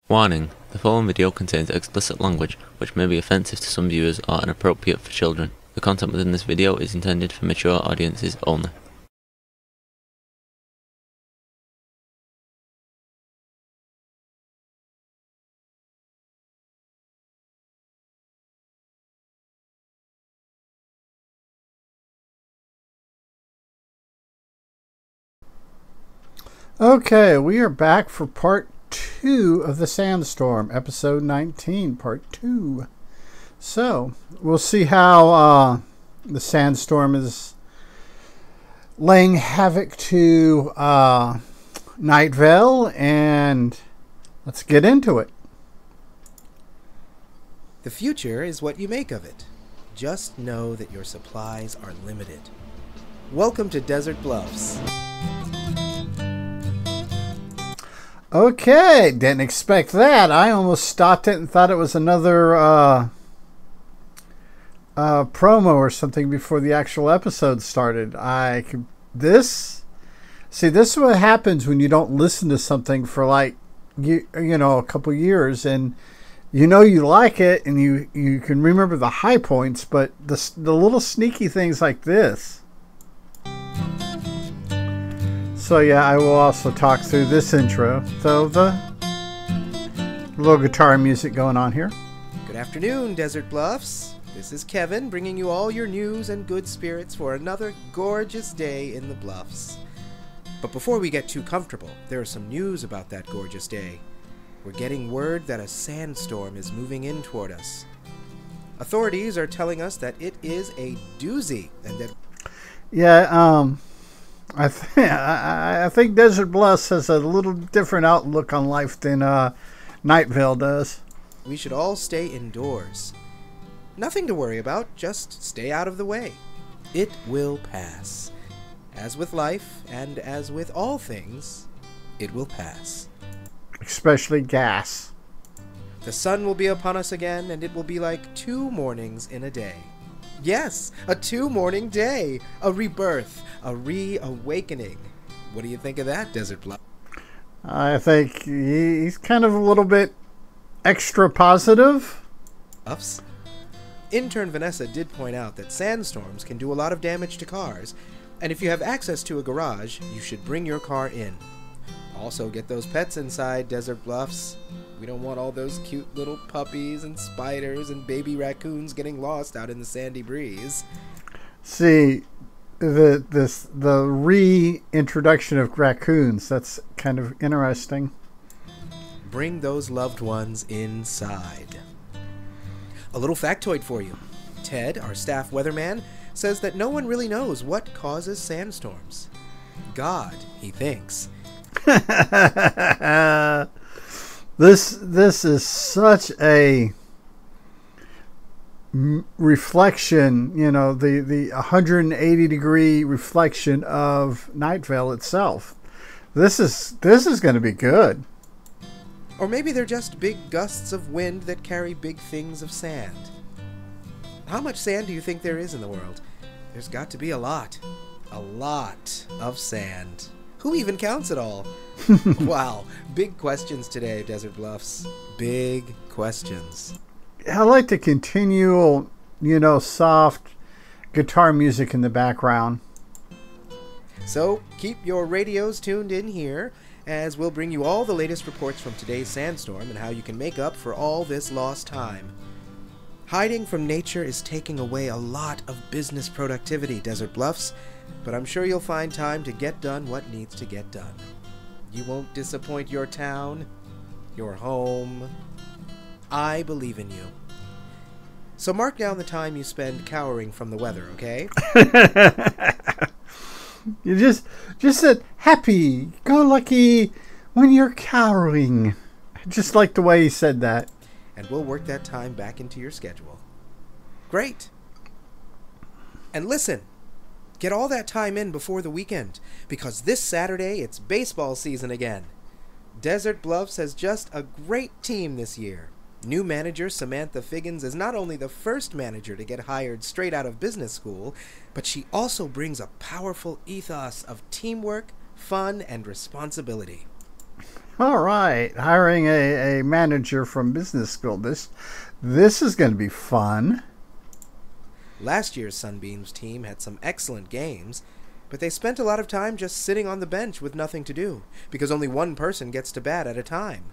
Warning: the following video contains explicit language which may be offensive to some viewers or inappropriate for children. The content within this video is intended for mature audiences only. Okay, we are back for part 2 of the Sandstorm, episode 19, part 2. So, we'll see how the Sandstorm is laying havoc to Night Vale, and let's get into it. The future is what you make of it. Just know that your supplies are limited. Welcome to Desert Bluffs. Okay, didn't expect that. I almost stopped it and thought it was another promo or something before the actual episode started. This is what happens when you don't listen to something for like you know, a couple years, and you know you like it and you can remember the high points, but the little sneaky things like this. So yeah, I will also talk through this intro. So the little guitar music going on here. Good afternoon, Desert Bluffs. This is Kevin, bringing you all your news and good spirits for another gorgeous day in the Bluffs. But before we get too comfortable, there is some news about that gorgeous day. We're getting word that a sandstorm is moving in toward us. Authorities are telling us that it is a doozy, and that... Yeah, I think Desert Bluffs has a little different outlook on life than Night Vale does. We should all stay indoors. Nothing to worry about, just stay out of the way. It will pass. As with life, and as with all things, it will pass. Especially gas. The sun will be upon us again, and it will be like 2 mornings in a day. Yes, a 2-morning day, a rebirth, a reawakening. What do you think of that, Desert Bluff? I think he's kind of a little bit extra positive. Ups. Intern Vanessa did point out that sandstorms can do a lot of damage to cars, and if you have access to a garage, you should bring your car in. Also, get those pets inside, Desert Bluffs. We don't want all those cute little puppies and spiders and baby raccoons getting lost out in the sandy breeze. See, the reintroduction of raccoons, that's kind of interesting. Bring those loved ones inside. A little factoid for you. Ted, our staff weatherman, says that no one really knows what causes sandstorms. God, he thinks. This is such a reflection, you know, the 180-degree reflection of Night Vale itself. This is going to be good. Or maybe they're just big gusts of wind that carry big things of sand. How much sand do you think there is in the world? There's got to be a lot. A lot of sand. Who even counts it all? Wow, big questions today, Desert Bluffs. Big questions. I like the continual, you know, soft guitar music in the background. So, keep your radios tuned in here, as we'll bring you all the latest reports from today's sandstorm and how you can make up for all this lost time. Hiding from nature is taking away a lot of business productivity, Desert Bluffs, but I'm sure you'll find time to get done what needs to get done. You won't disappoint your town, your home. I believe in you. So mark down the time you spend cowering from the weather, okay? You just said happy, go lucky when you're cowering. Just like the way he said that. And we'll work that time back into your schedule. Great. And listen, get all that time in before the weekend, because this Saturday it's baseball season again. Desert Bluffs has just a great team this year. New manager Samantha Figgins is not only the first manager to get hired straight out of business school, but she also brings a powerful ethos of teamwork, fun, and responsibility. All right, hiring a manager from business school. This is going to be fun. Last year's Sunbeams team had some excellent games, but they spent a lot of time just sitting on the bench with nothing to do, because only one person gets to bat at a time.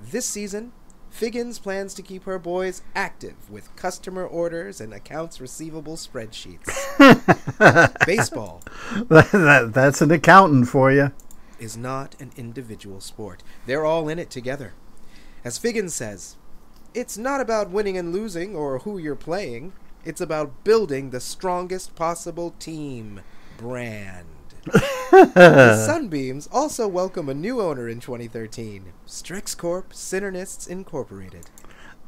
This season, Figgins plans to keep her boys active with customer orders and accounts receivable spreadsheets. Baseball. That's an accountant for you. Is not an individual sport. They're all in it together. As Figgins says, it's not about winning and losing or who you're playing. It's about building the strongest possible team brand. The Sunbeams also welcome a new owner in 2013, Strix Corp Synernists Incorporated.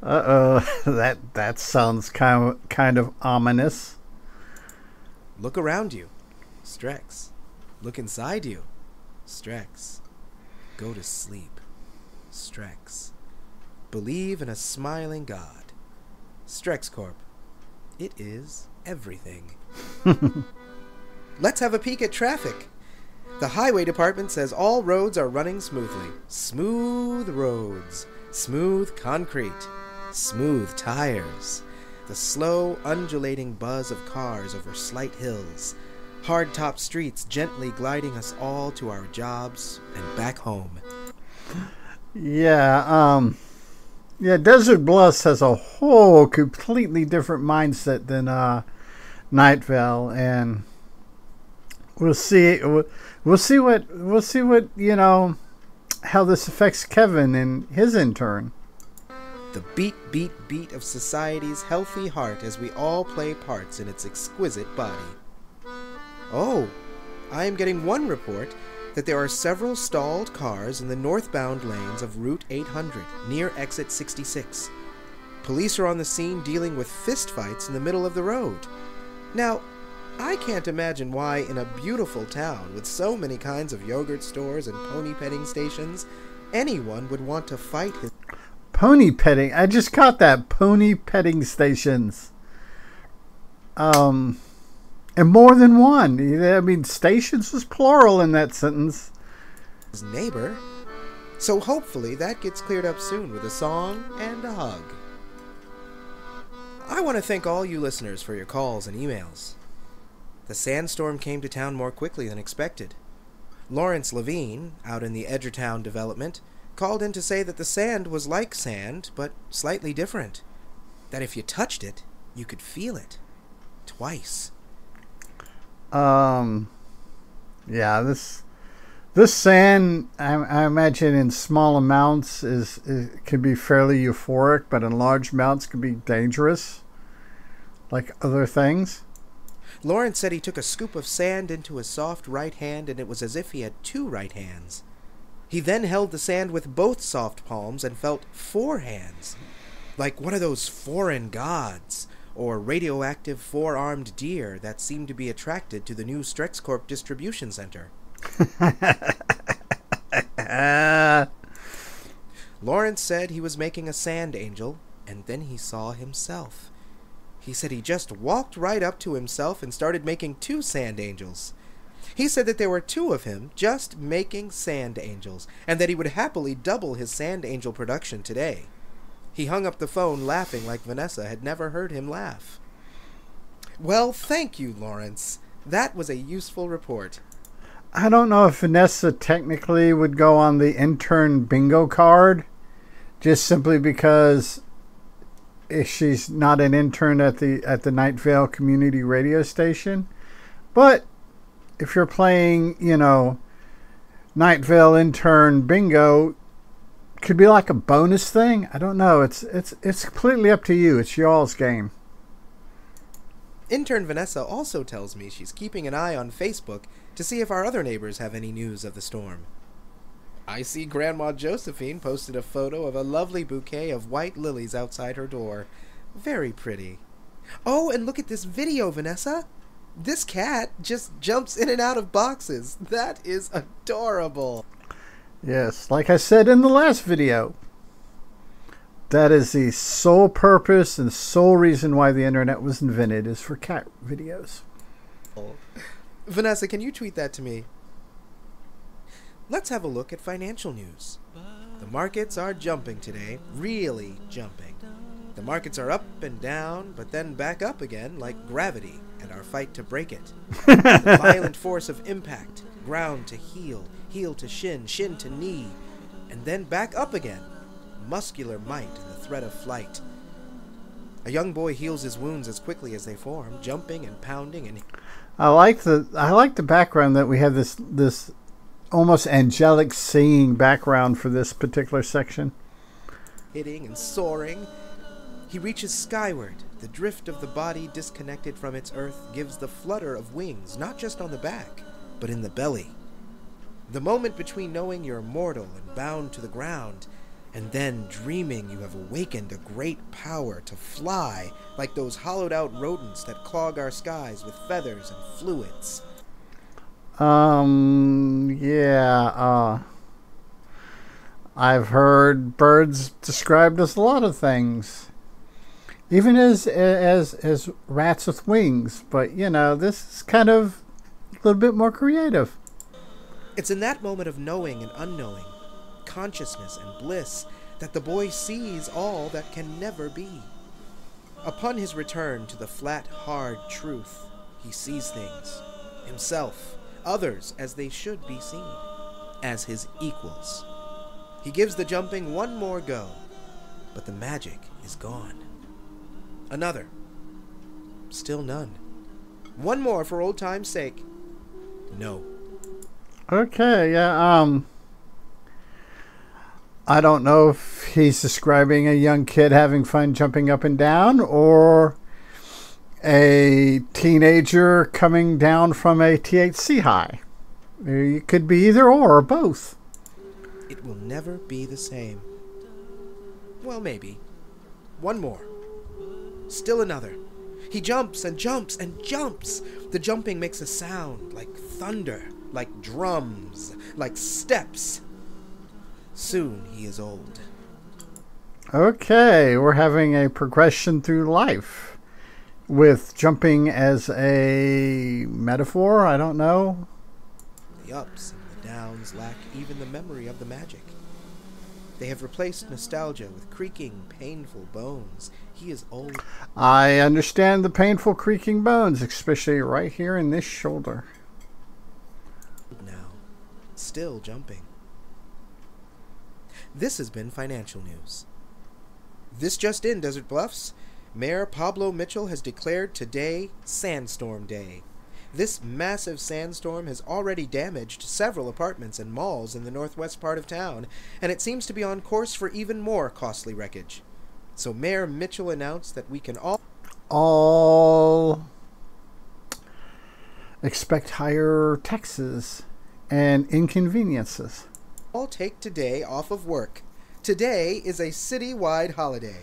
That sounds kind of ominous. Look around you, Strex. Look inside you, Strex. Go to sleep, Strex. Believe in a smiling God, Strex Corp. It is everything. Let's have a peek at traffic. The highway department says all roads are running smoothly. Smooth roads, smooth concrete, smooth tires. The slow, undulating buzz of cars over slight hills. Hard-top streets gently gliding us all to our jobs and back home. Yeah, Desert Bluffs has a whole completely different mindset than Night Vale, and we'll see what how this affects Kevin and his intern. The beat, beat, beat of society's healthy heart as we all play parts in its exquisite body. Oh, I am getting one report that there are several stalled cars in the northbound lanes of Route 800 near exit 66. Police are on the scene dealing with fistfights in the middle of the road. Now, I can't imagine why in a beautiful town with so many kinds of yogurt stores and pony petting stations, anyone would want to fight his... Pony petting? I just caught that. Pony petting stations. And more than one. I mean, stations was plural in that sentence. His neighbor. So hopefully that gets cleared up soon with a song and a hug. I want to thank all you listeners for your calls and emails. The sandstorm came to town more quickly than expected. Lawrence Levine, out in the Edgertown development, called in to say that the sand was like sand, but slightly different. That if you touched it, you could feel it. Twice. Yeah, this sand, I imagine in small amounts can be fairly euphoric, but in large amounts can be dangerous, like other things. Lawrence said he took a scoop of sand into his soft right hand, and it was as if he had two right hands. He then held the sand with both soft palms and felt four hands, like one of those foreign gods, or radioactive four-armed deer that seemed to be attracted to the new Strex Corp distribution center. Lawrence said he was making a sand angel, and then he saw himself. He said he just walked right up to himself and started making two sand angels. He said that there were two of him just making sand angels, and that he would happily double his sand angel production today. He hung up the phone laughing like Vanessa had never heard him laugh. Well, thank you, Lawrence. That was a useful report. I don't know if Vanessa technically would go on the intern bingo card, just simply because she's not an intern at the Night Vale community radio station. But if you're playing, Night Vale intern bingo, could be like a bonus thing. I don't know. It's completely up to you. It's y'all's game. Intern Vanessa also tells me she's keeping an eye on Facebook to see if our other neighbors have any news of the storm. I see Grandma Josephine posted a photo of a lovely bouquet of white lilies outside her door. Very pretty. Oh, and look at this video, Vanessa. This cat just jumps in and out of boxes. That is adorable. Yes, like I said in the last video, that is the sole purpose and sole reason why the internet was invented, is for cat videos. Vanessa, can you tweet that to me? let's have a look at financial news. The markets are jumping today, really jumping. The markets are up and down, but then back up again like gravity and our fight to break it. The violent force of impact, ground to heel, heel to shin, shin to knee, and then back up again. Muscular might and the threat of flight. A young boy heals his wounds as quickly as they form, jumping and pounding and... I like the background that we have this almost angelic singing background for this particular section. Hitting and soaring. He reaches skyward. The drift of the body disconnected from its earth gives the flutter of wings, not just on the back, but in the belly. The moment between knowing you're mortal and bound to the ground, and then dreaming you have awakened a great power to fly like those hollowed-out rodents that clog our skies with feathers and fluids. I've heard birds described as a lot of things, even as rats with wings. But this is kind of a little bit more creative. It's in that moment of knowing and unknowing, consciousness and bliss, that the boy sees all that can never be. Upon his return to the flat, hard truth, he sees things, himself, others as they should be seen, as his equals. He gives the jumping one more go, but the magic is gone. Another. Still none. One more for old time's sake. No. Okay, yeah, I don't know if he's describing a young kid having fun jumping up and down, or a teenager coming down from a THC high. It could be either or both. It will never be the same. Well, maybe. One more. Still another. He jumps and jumps and jumps. The jumping makes a sound like thunder, like drums, like steps. Soon he is old. Okay, we're having a progression through life with jumping as a metaphor. I don't know. The ups and the downs lack even the memory of the magic. They have replaced nostalgia with creaking, painful bones. He is old. I understand the painful creaking bones, especially right here in this shoulder. Now, still jumping. This has been Financial News. This just in, Desert Bluffs. Mayor Pablo Mitchell has declared today Sandstorm Day. This massive sandstorm has already damaged several apartments and malls in the northwest part of town, and it seems to be on course for even more costly wreckage. So Mayor Mitchell announced that we can all expect higher taxes and inconveniences. All take today off of work. Today is a city-wide holiday.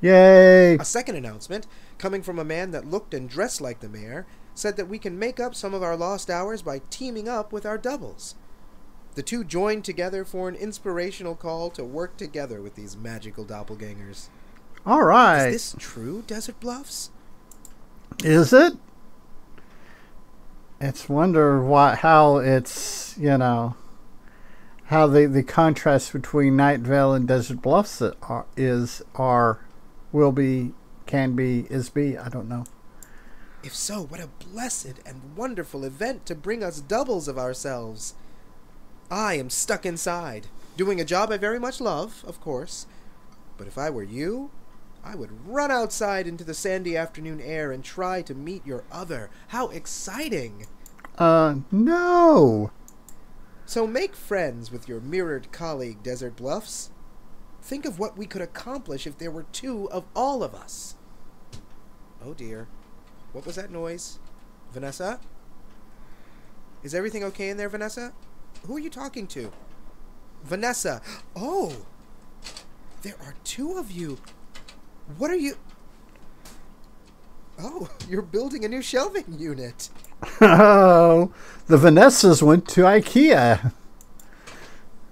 Yay! A second announcement, coming from a man that looked and dressed like the mayor, said that we can make up some of our lost hours by teaming up with our doubles. The two joined together for an inspirational call to work together with these magical doppelgangers. All right. Is this true, Desert Bluffs? Is it? It's wonder how it's, how the contrast between Night Vale and Desert Bluffs will be, can be, is be. I don't know. If so, what a blessed and wonderful event to bring us doubles of ourselves. I am stuck inside, doing a job I very much love, of course. But if I were you, I would run outside into the sandy afternoon air and try to meet your other. How exciting! No! So make friends with your mirrored colleague, Desert Bluffs. Think of what we could accomplish if there were two of all of us. Oh dear. What was that noise? Vanessa? Is everything okay in there, Vanessa? Who are you talking to? Vanessa! Oh! There are two of you! What are you... Oh, you're building a new shelving unit! Oh, the Vanessas went to IKEA.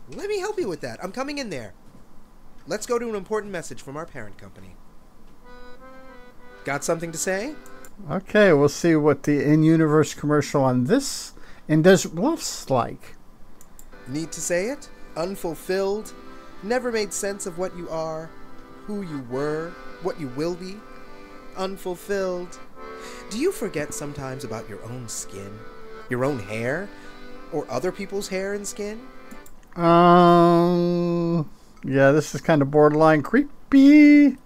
Let me help you with that. I'm coming in there. Let's go to an important message from our parent company. Got something to say? Okay, we'll see what the in-universe commercial on this in Desert Bluffs like. Need to say it? Unfulfilled? Never made sense of what you are, who you were, what you will be? Unfulfilled? Do you forget sometimes about your own skin, your own hair, or other people's hair and skin? Yeah, this is kind of borderline creepy.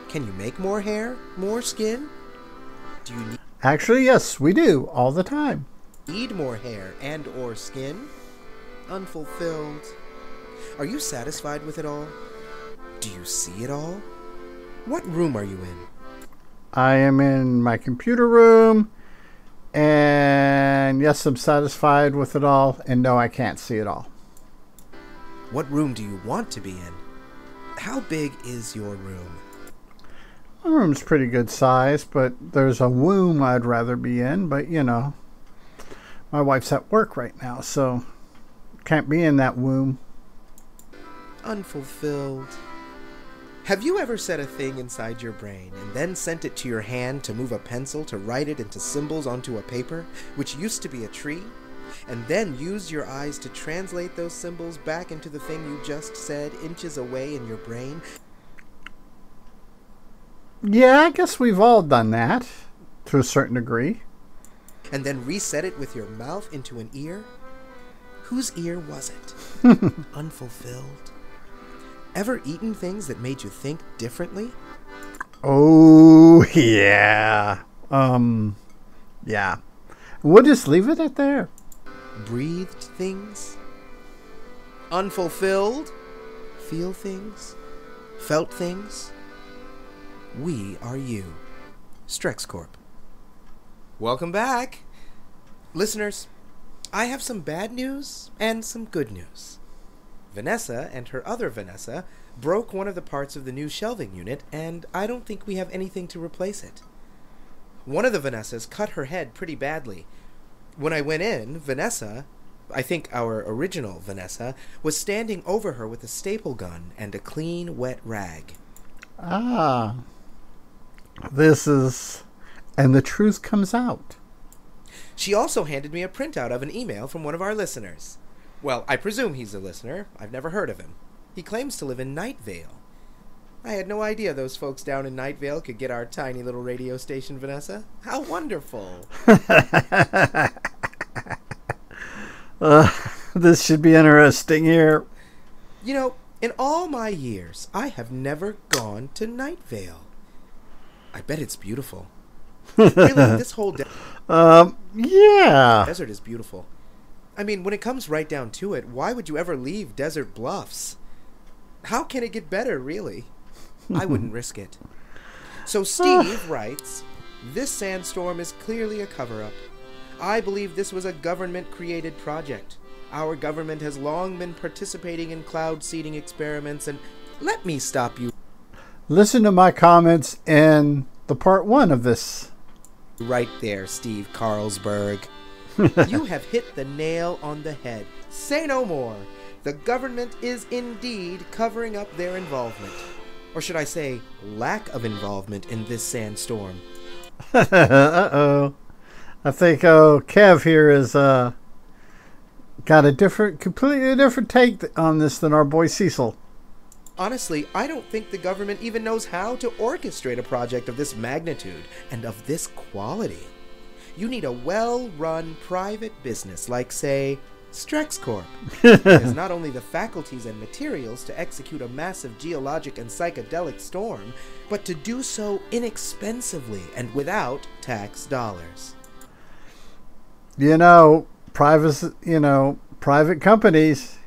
Can you make more hair, more skin? Do you Actually, yes, we do, all the time. need more hair and or skin? Unfulfilled? Are you satisfied with it all? Do you see it all? What room are you in? I am in my computer room, and yes, I'm satisfied with it all, and no, I can't see it all. What room do you want to be in? How big is your room? My room's pretty good size, but there's a womb I'd rather be in, but you know, my wife's at work right now, so can't be in that womb. Unfulfilled. Have you ever set a thing inside your brain and then sent it to your hand to move a pencil to write it into symbols onto a paper, which used to be a tree, and then used your eyes to translate those symbols back into the thing you just said inches away in your brain? Yeah, I guess we've all done that to a certain degree. And then reset it with your mouth into an ear? Whose ear was it? Unfulfilled? Ever eaten things that made you think differently? Oh, yeah. Yeah. We'll just leave it at there. Breathed things? Unfulfilled? Feel things? Felt things? We are you. Strex Corp. Welcome back. Listeners, I have some bad news and some good news. Vanessa and her other Vanessa broke one of the parts of the new shelving unit, and I don't think we have anything to replace it. One of the Vanessas cut her head pretty badly. When I went in, Vanessa, I think our original Vanessa, was standing over her with a staple gun and a clean, wet rag. Ah. This is... And the truth comes out. She also handed me a printout of an email from one of our listeners. Well, I presume he's a listener. I've never heard of him. He claims to live in Night Vale. I had no idea those folks down in Night Vale could get our tiny little radio station, Vanessa. How wonderful. This should be interesting here. You know, in all my years, I have never gone to Night Vale. I bet it's beautiful. Really, this whole yeah. desert is beautiful. I mean, when it comes right down to it, why would you ever leave Desert Bluffs? How can it get better, really? I wouldn't risk it. So Steve writes, this sandstorm is clearly a cover-up. I believe this was a government-created project. Our government has long been participating in cloud seeding experiments, and let me stop you. Listen to my comments in the part 1 of this. Right there, Steve Carlsberg. You have hit the nail on the head. Say no more. The government is indeed covering up their involvement. Or should I say, lack of involvement in this sandstorm. Uh-oh. I think Kev here is got a completely different take on this than our boy Cecil. Honestly, I don't think the government even knows how to orchestrate a project of this magnitude and of this quality. You need a well-run private business like, say, Strex Corp. It has not only the faculties and materials to execute a massive geologic and psychedelic storm, but to do so inexpensively and without tax dollars. You know, private companies,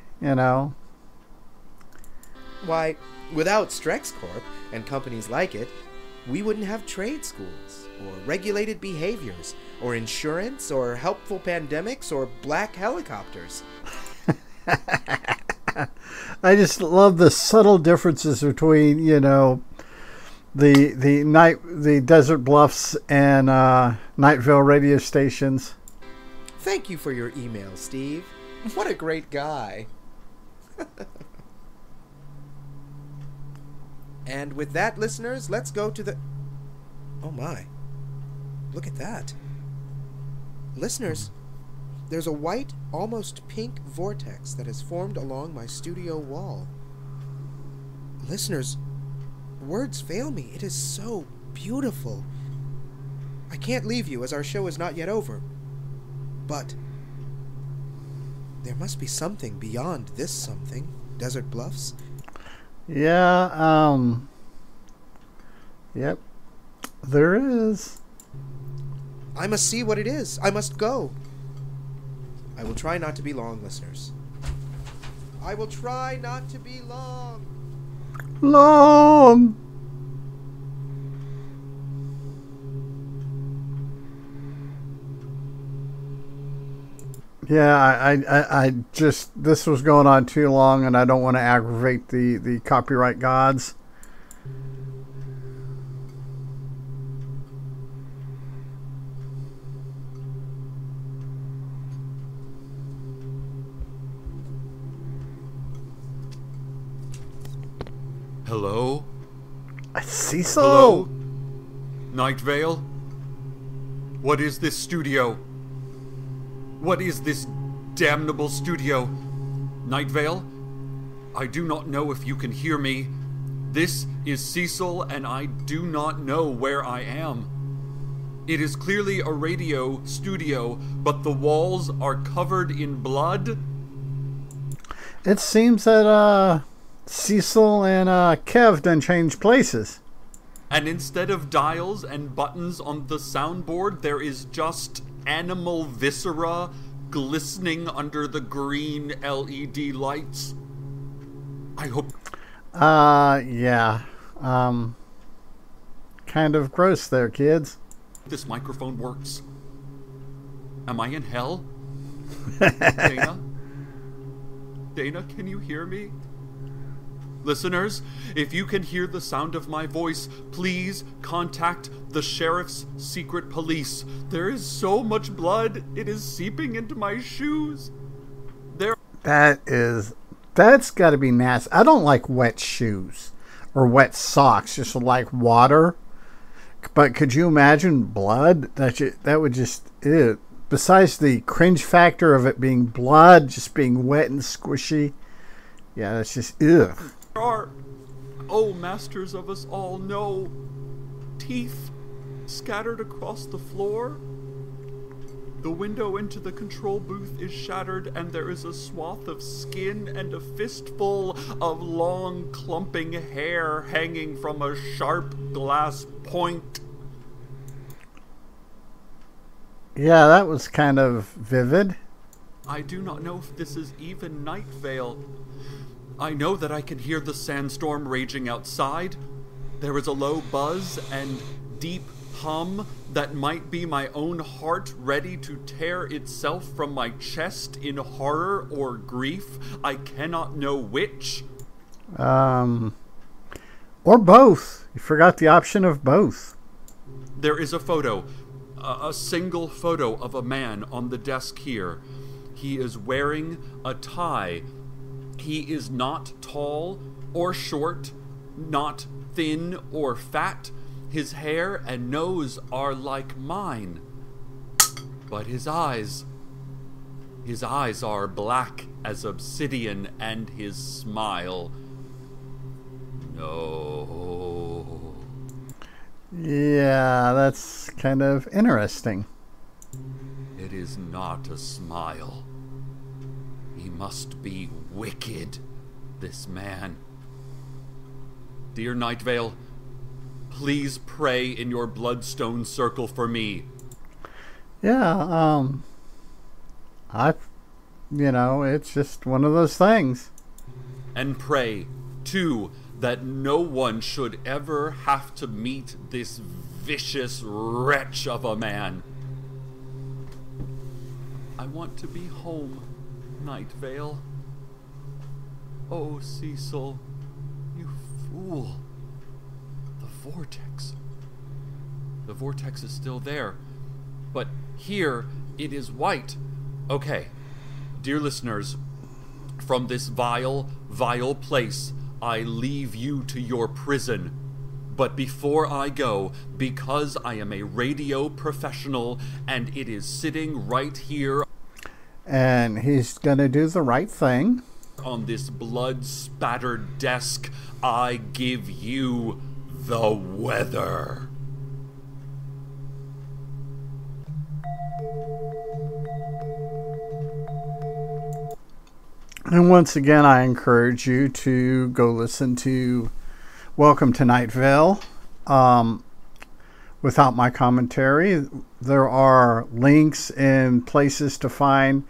Why, without Strex Corp and companies like it, we wouldn't have trade schools, or regulated behaviors, or insurance, or helpful pandemics, or black helicopters. I just love the subtle differences between, the Desert Bluffs and Nightville radio stations. Thank you for your email, Steve. What a great guy. And with that, listeners, let's go to the... Oh my. Look at that. Listeners, there's a white almost pink vortex that has formed along my studio wall. Listeners, words fail me. It is so beautiful. I can't leave you as our show is not yet over. But there must be something beyond this something, Desert Bluffs. Yeah, yep, there is. I must see what it is. I must go. I will try not to be long, listeners. I will try not to be long. Long. Yeah, I just, this was going on too long, and I don't want to aggravate the copyright gods. Hello? Cecil? Hello? Night Vale? What is this studio? What is this damnable studio? Night Vale? I do not know if you can hear me. This is Cecil, and I do not know where I am. It is clearly a radio studio, but the walls are covered in blood. It seems that Cecil and Kev done changed places. And instead of dials and buttons on the soundboard, there is just animal viscera glistening under the green LED lights. I hope... yeah. Kind of gross there, kids. this microphone works. Am I in hell? Dana? Dana, can you hear me? Listeners, if you can hear the sound of my voice, please contact the sheriff's secret police. There is so much blood, it is seeping into my shoes. That's got to be nasty. I don't like wet shoes or wet socks, just like water. But could you imagine blood? That would just, ew. Besides the cringe factor of it being blood, just being wet and squishy. Yeah, that's just, ugh. There are, oh masters of us all, no teeth scattered across the floor. The window into the control booth is shattered, and there is a swath of skin and a fistful of long clumping hair hanging from a sharp glass point. Yeah, that was kind of vivid. I do not know if this is even Night Vale. I know that I can hear the sandstorm raging outside. There is a low buzz and deep hum that might be my own heart ready to tear itself from my chest in horror or grief. I cannot know which. Or both. You forgot the option of both. There is a photo, a single photo of a man on the desk here. He is wearing a tie. He is not tall or short, not thin or fat. His hair and nose are like mine. But his eyes are black as obsidian, and his smile, no. Yeah, that's kind of interesting. It is not a smile. He must be wicked, this man. Dear Night Vale, please pray in your bloodstone circle for me. Yeah, it's just one of those things. And pray, too, that no one should ever have to meet this vicious wretch of a man. I want to be home, Night Vale. Oh, Cecil, you fool. The vortex. The vortex is still there, but here it is white. Okay, dear listeners, from this vile, vile place, I leave you to your prison. But before I go, because I am a radio professional and it is sitting right here. and he's going to do the right thing. On this blood-spattered desk, I give you the weather. And once again, I encourage you to go listen to Welcome to Night Vale without my commentary. There are links and places to find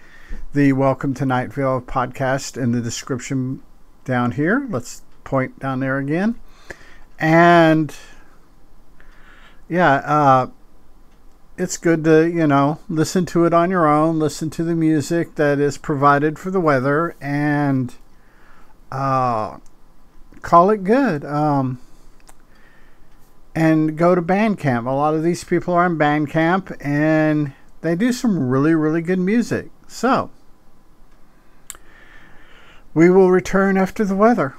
the Welcome to Night Vale podcast in the description down here. Let's point down there again. And yeah, it's good to, listen to it on your own, listen to the music that is provided for the weather, and call it good. And go to Bandcamp. A lot of these people are on Bandcamp, and they do some really, really good music. So, we will return after the weather.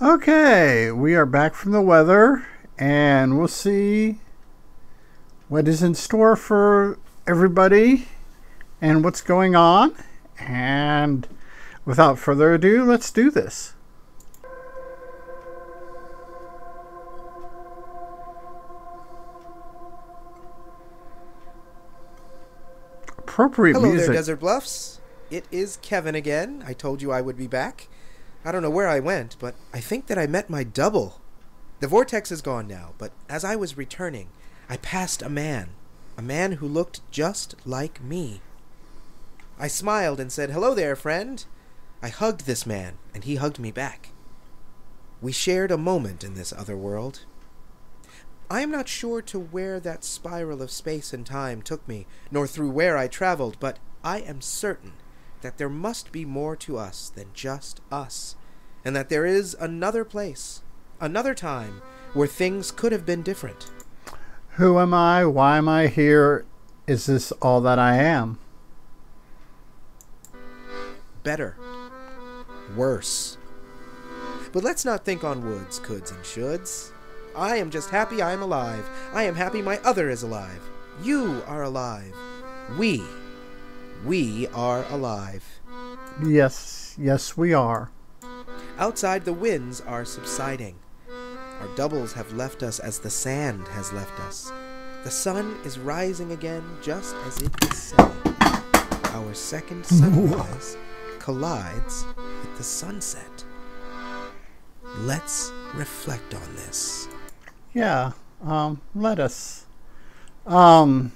Okay, we are back from the weather, and we'll see what is in store for everybody and what's going on. And without further ado, let's do this. Appropriate Hello music. there, Desert Bluffs. It is Kevin again. I told you I would be back. I don't know where I went, but I think that I met my double. The vortex is gone now, but as I was returning, I passed a man who looked just like me. I smiled and said, "Hello there, friend." I hugged this man, and he hugged me back. We shared a moment in this other world. I am not sure to where that spiral of space and time took me, nor through where I traveled, but I am certain that there must be more to us than just us, and that there is another place, another time, where things could have been different. Who am I? Why am I here? Is this all that I am? Better. Worse. But let's not think on woulds, coulds, and shoulds. I am just happy I am alive. I am happy my other is alive. You are alive. We are alive. Yes, we are. Outside, the winds are subsiding. Our doubles have left us as the sand has left us. The sun is rising again just as it is setting. Our second sunrise collides with the sunset. Let's reflect on this. Yeah, let us. But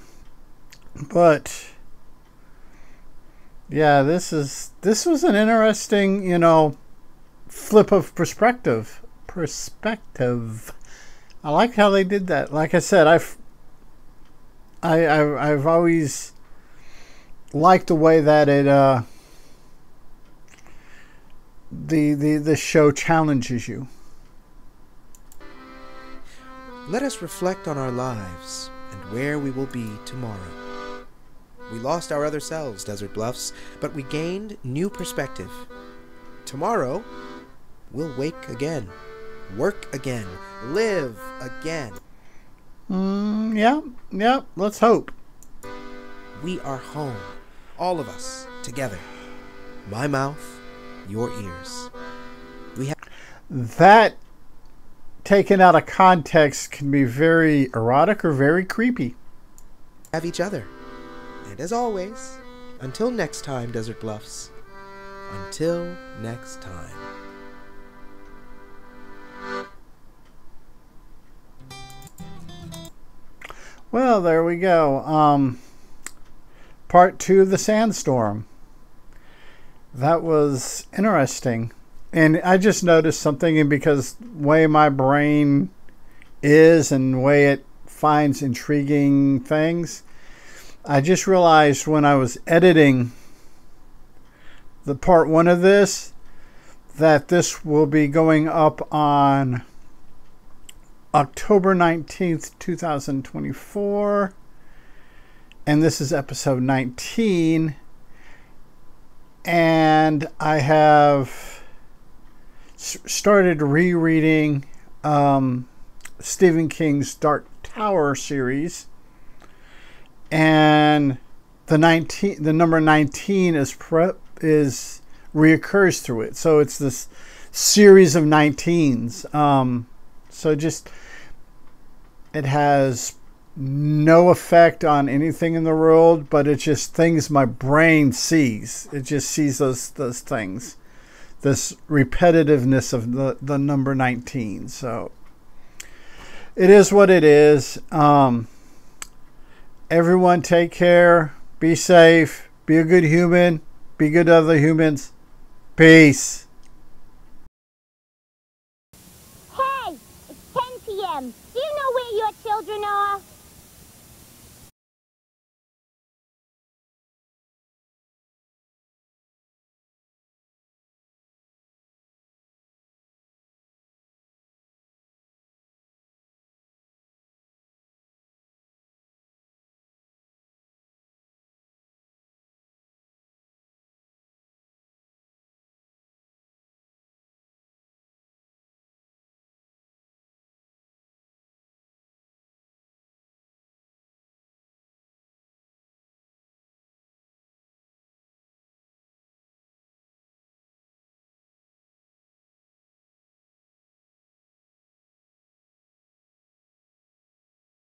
yeah, this was an interesting, flip of perspective. I like how they did that. Like I said, I've always liked the way that it the show challenges you. Let us reflect on our lives and where we will be tomorrow. We lost our other selves, Desert Bluffs, but we gained new perspective. Tomorrow, we'll wake again, work again, live again. Yeah, let's hope. We are home, all of us, together. My mouth, your ears. That, taken out of context, can be very erotic or very creepy. Have each other. And as always, until next time, Desert Bluffs. Until next time. Well, there we go. Part 2 of the Sandstorm. That was interesting. And I just noticed something, and because the way my brain is and the way it finds intriguing things, I just realized when I was editing the part 1 of this, that this will be going up on October 19th, 2024. And this is episode 19. And I have started rereading Stephen King's Dark Tower series. And the number 19 is reoccurs through it. So it's this series of 19s. So just, it has no effect on anything in the world, but it's just things my brain sees. It just sees those things, this repetitiveness of the number 19. So it is what it is. Everyone take care, be safe, be a good human, be good to other humans. Peace. Hey, it's 10 p.m. Do you know where your children are?